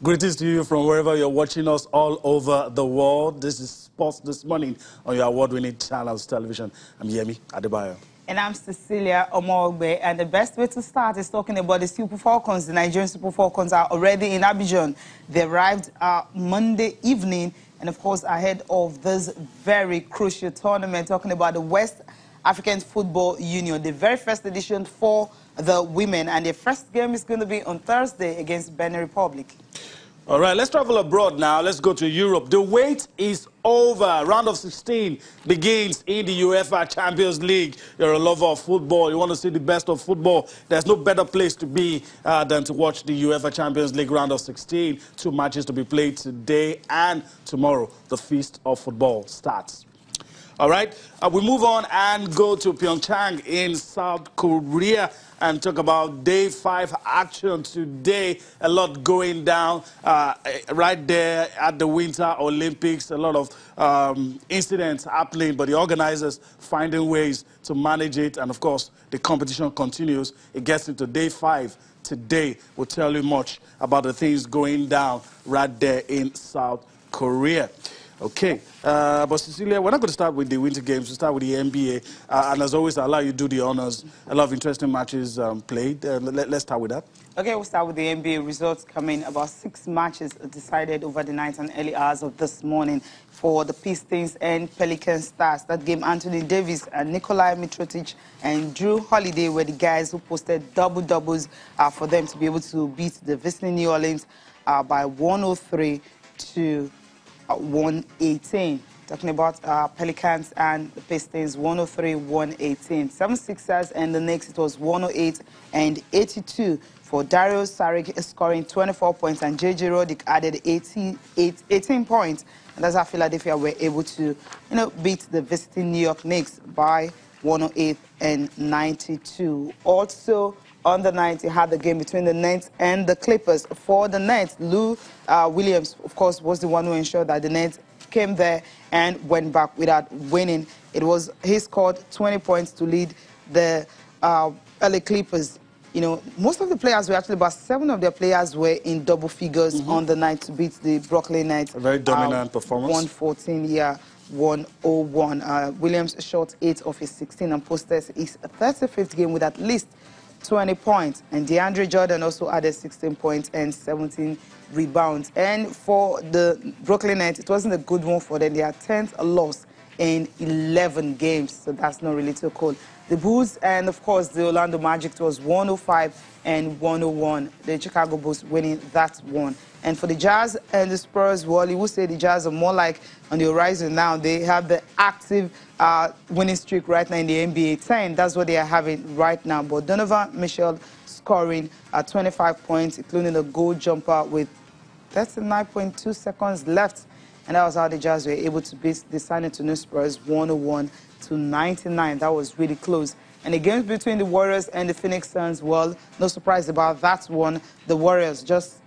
Greetings to you from wherever you're watching us all over the world. This is Sports This Morning on your award-winning channels television. I'm Yemi Adebayo. And I'm Cecilia Omogbe. And the best way to start is talking about the Super Falcons. The Nigerian Super Falcons are already in Abidjan. They arrived Monday evening. And of course, ahead of this very crucial tournament, talking about the West African Football Union, the very first edition for the women. And the first game is going to be on Thursday against Benin Republic. All right, let's travel abroad now. Let's go to Europe. The wait is over. Round of 16 begins in the UEFA Champions League. You're a lover of football. You want to see the best of football. There's no better place to be than to watch the UEFA Champions League round of 16. 2 matches to be played today and tomorrow. The feast of football starts. All right, we move on and go to Pyeongchang in South Korea and talk about day 5 action today. A lot going down right there at the Winter Olympics. A lot of incidents happening, but the organizers finding ways to manage it. And of course, the competition continues. It gets into day 5 today. We'll tell you much about the things going down right there in South Korea. Okay, but Cecilia, we're not going to start with the Winter Games. We'll start with the NBA. And as always, I'll allow you to do the honors. A lot of interesting matches played. Let's start with that. Okay, we'll start with the NBA results coming. About 6 matches decided over the night and early hours of this morning for the Pistons and Pelican Stars. That game, Anthony Davis and Nikolai Mitrotic and Drew Holiday were the guys who posted double-doubles for them to be able to beat the visiting New Orleans by 103 to 118. Talking about Pelicans and the Pistons, 103-118. 76ers and the Knicks, it was 108 and 82 for Dario Saric scoring 24 points and J.J. Redick added 18 points. And that's how Philadelphia were able to, beat the visiting New York Knicks by 108 and 92. Also, on the night, you had the game between the Nets and the Clippers. For the Nets, Lou Williams, of course, was the one who ensured that the Nets came there and went back without winning. He scored 20 points to lead the LA Clippers. Most of the players were actually, about 7 of their players were in double figures on the night to beat the Brooklyn Nets. A very dominant performance. 114, yeah. 101. Williams shot 8 of his 16 and posted his 35th game with at least 20 points. And DeAndre Jordan also added 16 points and 17 rebounds. And for the Brooklyn Nets, it wasn't a good one for them. They had 10th loss in 11 games, so that's not really too cool. The Bulls and, of course, the Orlando Magic, it was 105 and 101. The Chicago Bulls winning that one. And for the Jazz and the Spurs, well, you would say the Jazz are more like on the horizon now. They have the active winning streak right now in the NBA 10. That's what they are having right now. But Donovan Mitchell scoring 25 points, including a goal jumper with 39.2 seconds left. And that was how the Jazz were able to beat the San Antonio Spurs 101-99. That was really close. And the games between the Warriors and the Phoenix Suns, well, no surprise about that one. The Warriors just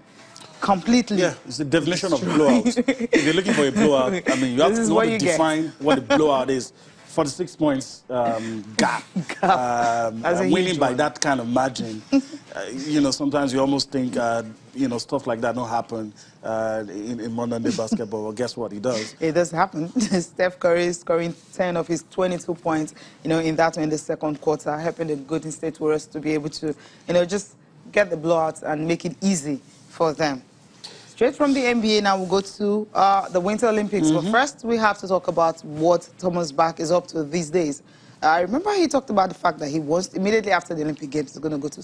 completely... Yeah, it's the definition of blowout. If you're looking for a blowout, I mean, you have to define what a blowout is. 46 points gap. Winning by that kind of margin. Sometimes you almost think, stuff like that don't happen in modern-day basketball. Well, guess what? It does. It does happen. Steph Curry scoring 10 of his 22 points, in that one in the second quarter, helping the Golden State Warriors to be able to, just get the blowouts and make it easy for them. Straight from the NBA, now we'll go to the Winter Olympics. But first, we have to talk about what Thomas Bach is up to these days. I remember he talked about the fact that he wants, immediately after the Olympic Games, he's going to go to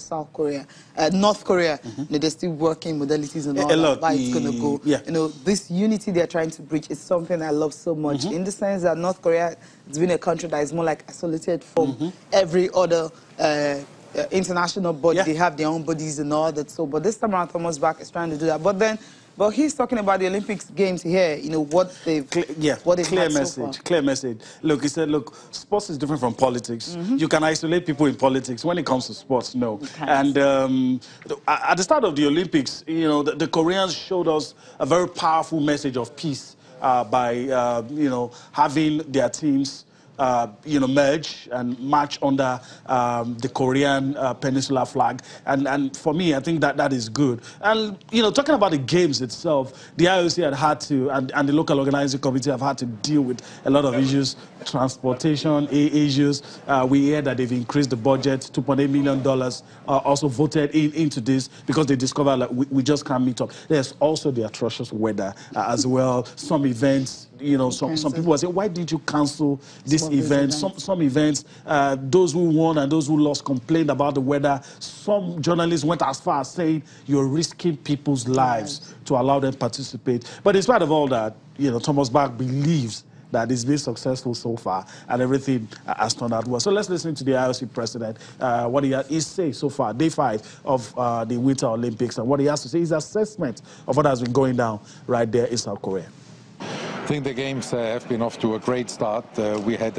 North Korea. They're still working modalities and all that. But it's going to go. Yeah. This unity they're trying to bridge is something I love so much, in the sense that North Korea has been a country that is more like isolated from every other international body. Yeah. They have their own bodies and all that. So, but this time around, Thomas Bach is trying to do that. But he's talking about the Olympics games here, what they've clear message, clear message. Look, he said, look, sports is different from politics. You can isolate people in politics. When it comes to sports, no. And at the start of the Olympics, the Koreans showed us a very powerful message of peace by, having their teams merge and march under the Korean Peninsula flag. And for me, I think that is good. And, talking about the games itself, the IOC had to, and the local organizing committee have had to deal with a lot of issues, transportation issues. We hear that they've increased the budget, $2.8 million, also voted into this because they discovered that we just can't meet up. There's also the atrocious weather as well. Some events, some people will say, why did you cancel this event? Some events, those who won and those who lost complained about the weather. Some journalists went as far as saying you're risking people's lives to allow them to participate. But in spite of all that, Thomas Bach believes that it's been successful so far and everything has turned out well. So let's listen to the IOC president, what he has to say so far, day 5 of the Winter Olympics, and what he has to say, his assessment of what has been going down right there in South Korea. I think the games have been off to a great start. We had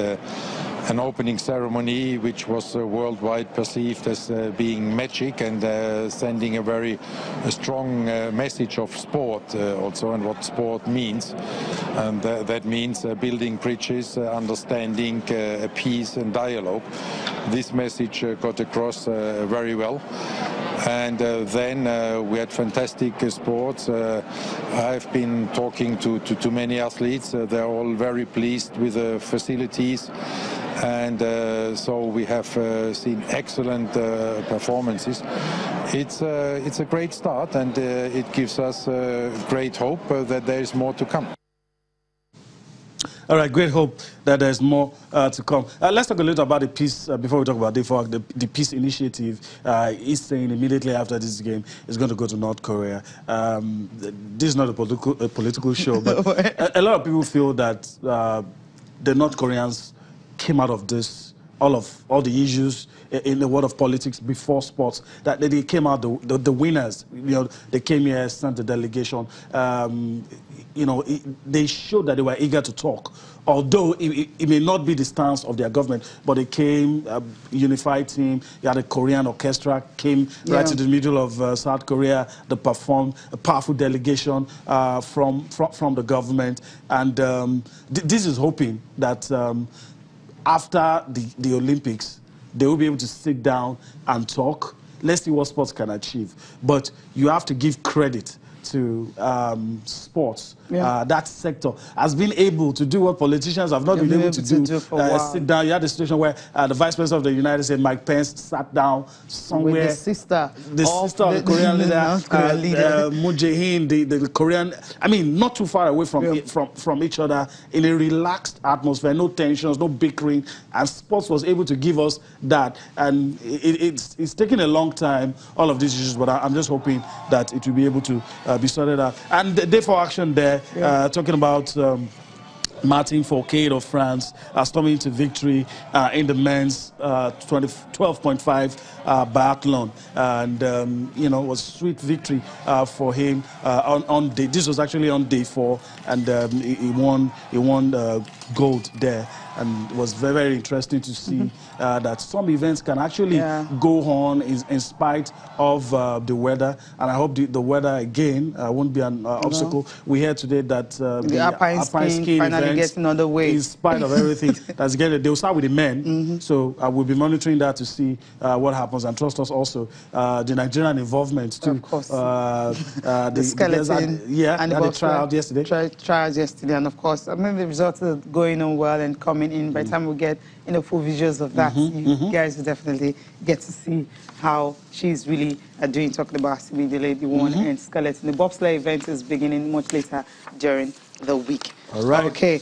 an opening ceremony which was worldwide perceived as being magic and sending a very strong message of sport also, and what sport means. And that means building bridges, understanding peace and dialogue. This message got across very well. And then we had fantastic sports. I've been talking to many athletes. They're all very pleased with the facilities. And so we have seen excellent performances. It's a great start, and it gives us great hope that there is more to come. All right, great hope that there's more to come. Let's talk a little about the peace, before we talk about the peace initiative. He's saying immediately after this game, he's going to go to North Korea. This is not a political show, but a lot of people feel that the North Koreans came out of this, all the issues in the world of politics before sports, that they came out the winners. They came here, sent a delegation. They showed that they were eager to talk, although it may not be the stance of their government, but they came, a unified team. You had a Korean orchestra, came right to the middle of South Korea. They performed, a powerful delegation from the government. And this is hoping that after the Olympics, they will be able to sit down and talk. Let's see what sports can achieve. But you have to give credit to sports. That sector has been able to do what politicians have not been able to do. Sit down. You had a situation where the Vice President of the United States, Mike Pence, sat down somewhere. With the sister of the Korean leader, Moon Jae-in, the Korean. I mean, not too far away from each other, in a relaxed atmosphere, no tensions, no bickering, and sports was able to give us that. And it's taken a long time, all of these issues, but I'm just hoping that it will be able to be sorted out. And the Day for Action there, talking about Martin Fourcade of France storming to victory in the men's 12.5 biathlon, and it was a sweet victory for him on day. This was actually on day 4, and he won gold there. And it was very, very interesting to see that some events can actually go on in spite of the weather. And I hope the weather, again, won't be an obstacle. We heard today that the alpine skiing finally getting underway. In spite of everything that's getting, they'll start with the men. So I will be monitoring that to see what happens. And trust us also, the Nigerian involvement too. Of course. The skeleton. And the trial yesterday. Trials yesterday. And of course, I mean, the results are going on well and coming in. By the time we get full visuals of that, you guys will definitely get to see how she's really doing, talking about Simi, the lady one, and skeleton. The bobsleigh event is beginning much later during the week. All right. Okay.